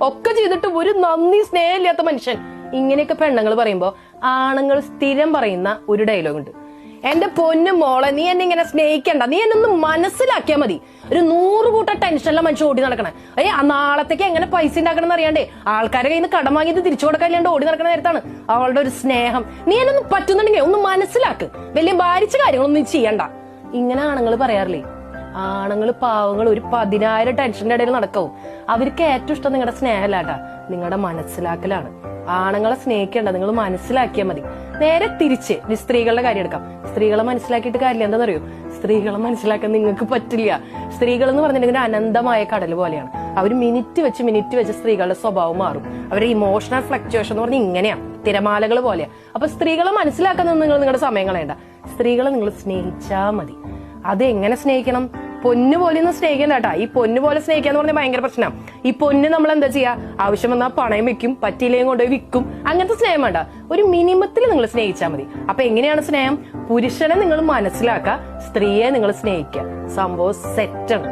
ഒക്കെ ചെയ്തിട്ട് ഒരു നന്ദി സ്നേഹമില്ലാത്ത മനുഷ്യൻ. ഇങ്ങനെയൊക്കെ പെണ്ണുങ്ങൾ പറയുമ്പോ ആണുങ്ങൾ സ്ഥിരം പറയുന്ന ഒരു ഡയലോഗ് ഉണ്ട്, എന്റെ പൊന്നു മോളെ നീ എന്നെ ഇങ്ങനെ സ്നേഹിക്കണ്ട, നീ എന്നെ ഒന്ന് മനസ്സിലാക്കിയാൽ മതി. ഒരു 100 കൂട്ട ടെൻഷനിലെ മനുഷ്യൻ ഓടി നടക്കണേ. നാളത്തേക്ക് എങ്ങനെ പൈസ ഉണ്ടാക്കണം എന്ന് അറിയാണ്ടേ ആൾക്കാരെ കയ്യിൽ നിന്ന് കടം വാങ്ങിയത് തിരിച്ചു കൊടുക്കാനില്ലാണ്ട് ഓടി നടക്കുന്ന നേരത്താണ് അവളുടെ ഒരു സ്നേഹം. നീ എന്നെ ഒന്ന് പറ്റുന്നുണ്ടെങ്കിൽ ഒന്ന് മനസ്സിലാക്ക്, വലിയ ഭാരിച്ച കാര്യങ്ങളൊന്നും ചെയ്യണ്ട. ഇങ്ങനെ ആണുങ്ങൾ പറയാറില്ലേ? ആണുങ്ങൾ പാവങ്ങൾ ഒരു 10,000 ടെൻഷന്റെ ഇടയിൽ നടക്കാവും. അവർക്ക് ഏറ്റവും ഇഷ്ടം നിങ്ങളുടെ സ്നേഹമല്ലാട്ടാ, നിങ്ങളുടെ മനസ്സിലാക്കലാണ്. ആണുങ്ങളെ സ്നേഹിക്കേണ്ട, നിങ്ങൾ മനസ്സിലാക്കിയാൽ മതി. നേരെ തിരിച്ച് സ്ത്രീകളുടെ കാര്യം എടുക്കാം. സ്ത്രീകളെ മനസ്സിലാക്കിയിട്ട് കാര്യമില്ല. എന്താണെന്നറിയോ? സ്ത്രീകളെ മനസ്സിലാക്കാൻ നിങ്ങൾക്ക് പറ്റില്ല. സ്ത്രീകൾ എന്ന് പറഞ്ഞിട്ടുണ്ടെങ്കിൽ അനന്തമായ കടൽ പോലെയാണ്. അവർ മിനിറ്റ് വെച്ച് സ്ത്രീകളുടെ സ്വഭാവം മാറും. അവരുടെ ഇമോഷണൽ ഫ്ലക്ച്വേഷൻ എന്ന് പറഞ്ഞാൽ ഇങ്ങനെയാണ്, തിരമാലകൾ പോലെയാ. അപ്പൊ സ്ത്രീകളെ മനസ്സിലാക്കാൻ നിങ്ങൾ നിങ്ങളുടെ സമയം കളയണ്ട. സ്ത്രീകളെ നിങ്ങൾ സ്നേഹിച്ചാ മതി. അത് എങ്ങനെ സ്നേഹിക്കണം? പൊന്നു പോലെ ഒന്നും സ്നേഹിക്കണ്ട കേട്ടാ. ഈ പൊന്നു പോലെ സ്നേഹിക്കാന്ന് പറഞ്ഞാൽ ഭയങ്കര പ്രശ്നം. ഈ പൊന്ന് നമ്മൾ എന്താ ചെയ്യാ? ആവശ്യം വന്നാൽ പണയം വെക്കും, പറ്റിയില്ലെങ്കിൽ കൊണ്ടുപോയി വിൽക്കും. അങ്ങനത്തെ സ്നേഹം വേണ്ട. ഒരു മിനിമത്തിൽ നിങ്ങൾ സ്നേഹിച്ചാൽ മതി. അപ്പൊ എങ്ങനെയാണ് സ്നേഹം? പുരുഷനെ നിങ്ങൾ മനസ്സിലാക്കുക, സ്ത്രീയെ നിങ്ങൾ സ്നേഹിക്കുക. സംഭവം സെറ്റാണ്.